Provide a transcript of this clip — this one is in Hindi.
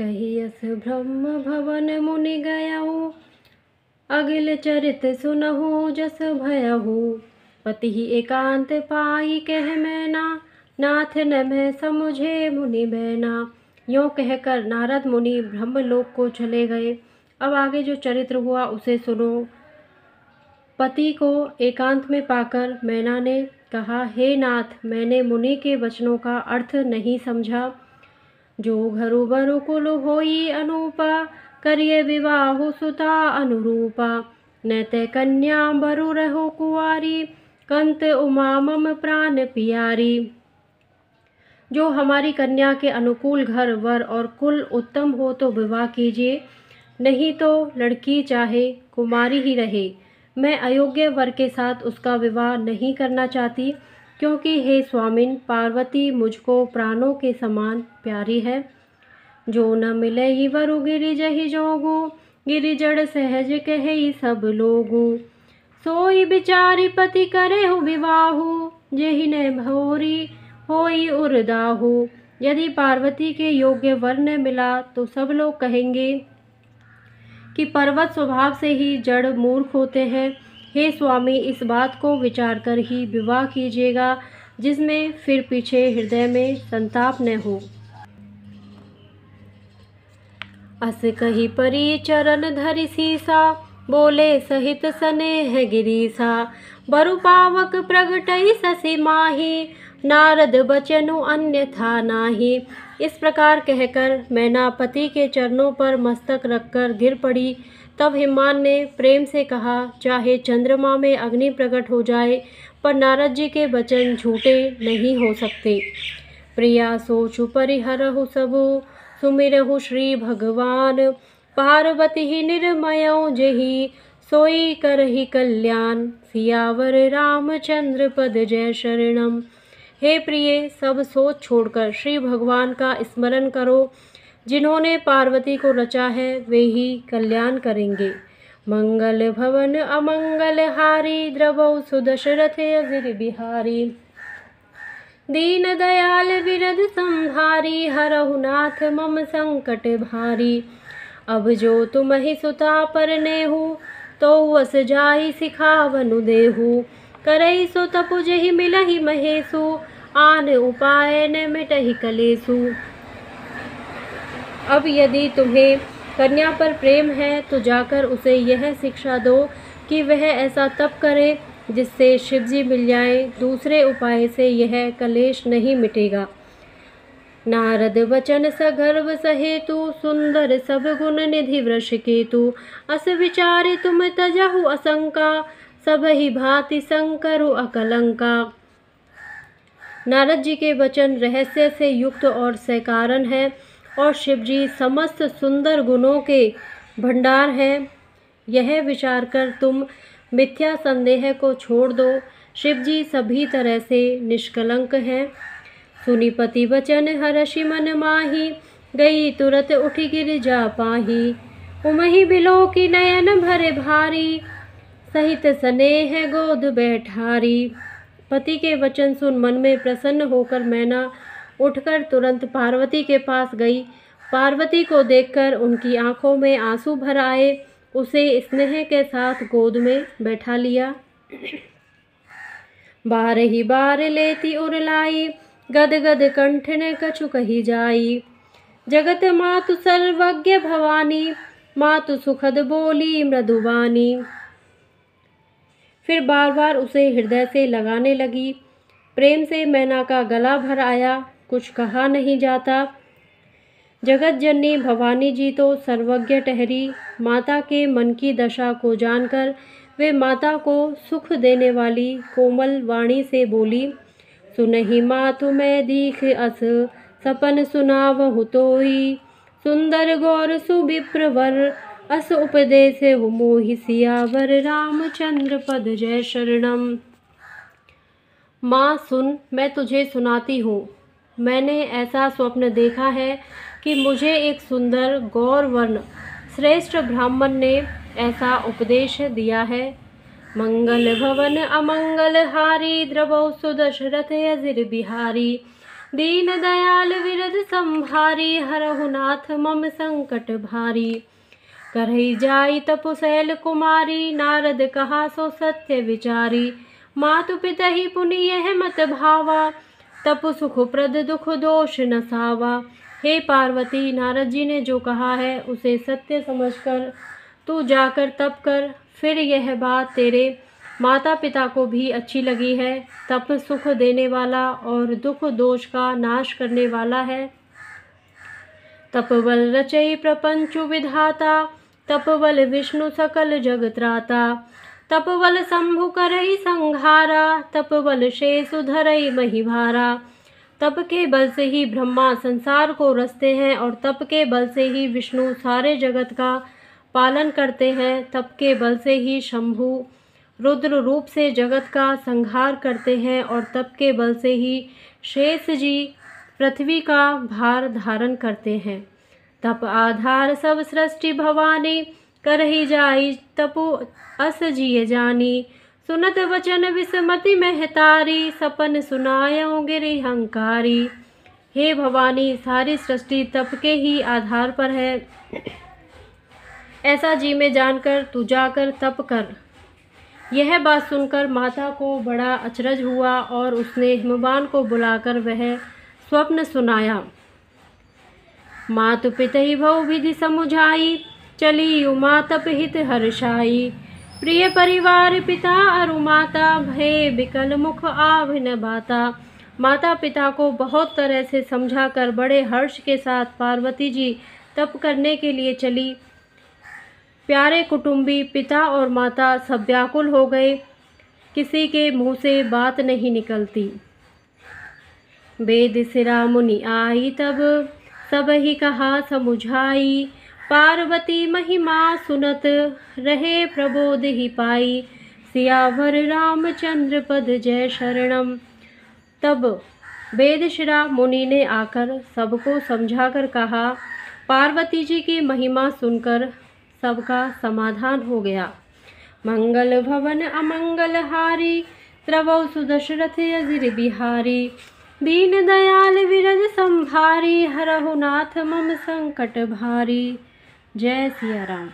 कहियस ब्रह्म भवन मुनि गयहु, अगिल चरित सुनहु जस भयहु। पति एकांत पाई कह मैना, नाथ न मैं समुझे मुनि बैना। यों कहकर नारद मुनि ब्रह्मलोक को चले गए। अब आगे जो चरित्र हुआ उसे सुनो। पति को एकांत में पाकर मैना ने कहा, हे नाथ, मैंने मुनि के वचनों का अर्थ नहीं समझा। जो घरु बरु कुल होई अनूपा, करिए विवाहु सुता अनुरूपा। न ते कन्या बरु रहो कुंवारी, कंत उमा मम प्राण पियारी। जो हमारी कन्या के अनुकूल घर वर और कुल उत्तम हो तो विवाह कीजिए, नहीं तो लड़की चाहे कुमारी ही रहे। मैं अयोग्य वर के साथ उसका विवाह नहीं करना चाहती, क्योंकि हे स्वामिन, पार्वती मुझको प्राणों के समान प्यारी है। जो न मिले ही वरु गिरिजहि जोगु, गिरिजड़ सहज कहे सब लोगु। सोई बिचारी पति करे हो विवाहु, जेहि न भोरी होई उरदाहु। यदि पार्वती के योग्य वर न मिला तो सब लोग कहेंगे कि पर्वत स्वभाव से ही जड़ मूर्ख होते हैं। हे स्वामी, इस बात को विचार कर ही विवाह कीजिएगा, जिसमें फिर पीछे हृदय में संताप न हो। अस कही परी चरण धरि सीसा, बोले सहित स्नेह गिरीसा। बरु पावक प्रगटई ससी माही, नारद बचनु अन्यथा नाही। इस प्रकार कहकर मैना पति के चरणों पर मस्तक रखकर गिर पड़ी। तब हिमान ने प्रेम से कहा, चाहे चंद्रमा में अग्नि प्रकट हो जाए, पर नारद जी के वचन झूठे नहीं हो सकते। प्रिया सोचु परिहरहु सबु, सुमिरहु श्री भगवान। पार्वती ही निर्मयौ जेहि, सोई करहि कल्याण। सियावर रामचंद्र पद जय शरणम। हे प्रिय, सब सोच छोड़कर श्री भगवान का स्मरण करो। जिन्होंने पार्वती को रचा है वे ही कल्याण करेंगे। मंगल भवन अमंगल हारी, द्रवौ सुदशरथ अजिर बिहारी। दीन दयाल विरद संहारी, हरहु नाथ मम संकट भारी। अब जो तुमहि सुता परनेहु, तो वस जाई सिखावनु देहु। करई सो तपु जेहि मिलहि महेशु, आन उपाय न मिटहि कलेसु। अब यदि तुम्हें कन्या पर प्रेम है तो जाकर उसे यह शिक्षा दो कि वह ऐसा तप करे जिससे शिवजी मिल जाए। दूसरे उपाय से यह कलेश नहीं मिटेगा। नारद वचन सगर्व सहेतु, सुंदर सब गुण निधि वृष केतु। अस विचारे तुम तजहु असंका, सबहि भांति संकरु अकलंका। नारद जी के वचन रहस्य से युक्त और सकारण है, और शिवजी समस्त सुंदर गुणों के भंडार हैं। यह विचार कर तुम मिथ्या संदेह को छोड़ दो। शिवजी सभी तरह से निष्कलंक हैं। सुनि पति वचन हर्षि मन माही, गई तुरत उठि गिरिजा पाही। उमहि बिलो की नयन भरे भारी, सहित स्नेह गोद बैठारी। पति के वचन सुन मन में प्रसन्न होकर मैना उठकर तुरंत पार्वती के पास गई। पार्वती को देखकर उनकी आंखों में आंसू भर आए। उसे स्नेह के साथ गोद में बैठा लिया। बार ही बार लेती उरलाई, गद गद कंठ ने कछु कही जाई। जगत मातु सर्वज्ञ भवानी, मातु सुखद बोली मृदुवानी। फिर बार बार उसे हृदय से लगाने लगी। प्रेम से मैना का गला भर आया, कुछ कहा नहीं जाता। जगत जननी भवानी जी तो सर्वज्ञ ठहरी। माता के मन की दशा को जानकर वे माता को सुख देने वाली कोमल वाणी से बोली, सुनहि मातु मैं दीख अस, सपन सुनावहु तोई। सुंदर गौर सुविप्रवर, अस उपदेश हु मोहि। सियावर रामचंद्र पद जय शरणम। माँ सुन, मैं तुझे सुनाती हूँ। मैंने ऐसा स्वप्न देखा है कि मुझे एक सुंदर गौर वर्ण श्रेष्ठ ब्राह्मण ने ऐसा उपदेश दिया है। मंगल भवन अमंगल हारी, द्रवौ सुदशरथ अजिर बिहारी। दीन दयाल विरद संभारी, हरहु नाथ मम संकट भारी। करहि जाई तपुशैल कुमारी, नारद कहा सो सत्य विचारी। मातु पितहि पुनि यह मत भावा, तपु सुख प्रद दुख दोष न सावा। हे पार्वती, नारद जी ने जो कहा है उसे सत्य समझकर तू जाकर तप कर। फिर यह बात तेरे माता पिता को भी अच्छी लगी है। तप सुख देने वाला और दुख दोष का नाश करने वाला है। तपबल रचई प्रपंचु विधाता, तपबल विष्णु सकल जग त्राता। तपबल शंभु करई संहारा, तपबल शेषु धरई महिभारा। तप के बल से ही ब्रह्मा संसार को रचते हैं और तप के बल से ही विष्णु सारे जगत का पालन करते हैं। तप के बल से ही शंभु रुद्र रूप से जगत का संहार करते हैं और तप के बल से ही शेष जी पृथ्वी का भार धारण करते हैं। तप आधार सब सृष्टि भवानी, करहि जाई तपु अस जिय जानी। सुनत वचन विसमति महतारी, सपन सुनायो गिरि हंकारी। हे भवानी, सारी सृष्टि तप के ही आधार पर है। ऐसा जी में जानकर तू जाकर तप कर। यह बात सुनकर माता को बड़ा अचरज हुआ और उसने हिमवान को बुलाकर वह स्वप्न सुनाया। मातु पितहि भव विधि समुझाई, चली उमा तप हित हर्षाई। प्रिय परिवार पिता अरु माता, भय बिकल मुख आभ न बाता। माता पिता को बहुत तरह से समझाकर बड़े हर्ष के साथ पार्वती जी तप करने के लिए चली। प्यारे कुटुंबी पिता और माता सब व्याकुल हो गए, किसी के मुंह से बात नहीं निकलती। वेद सिरा मुनि आई तब, सब ही कहा समुझाई। पार्वती महिमा सुनत, रहे प्रबोध ही पाई। सियावर रामचंद्र पद जय शरणम। तब वेदशिरा मुनि ने आकर सबको समझाकर कहा। पार्वती जी की महिमा सुनकर सबका समाधान हो गया। मंगल भवन अमंगल हारी, त्रवौ सुदशरथ अजिर बिहारी। दीन दयाल विरज संभारी, हरहु नाथ मम संकट भारी। जय सिया राम।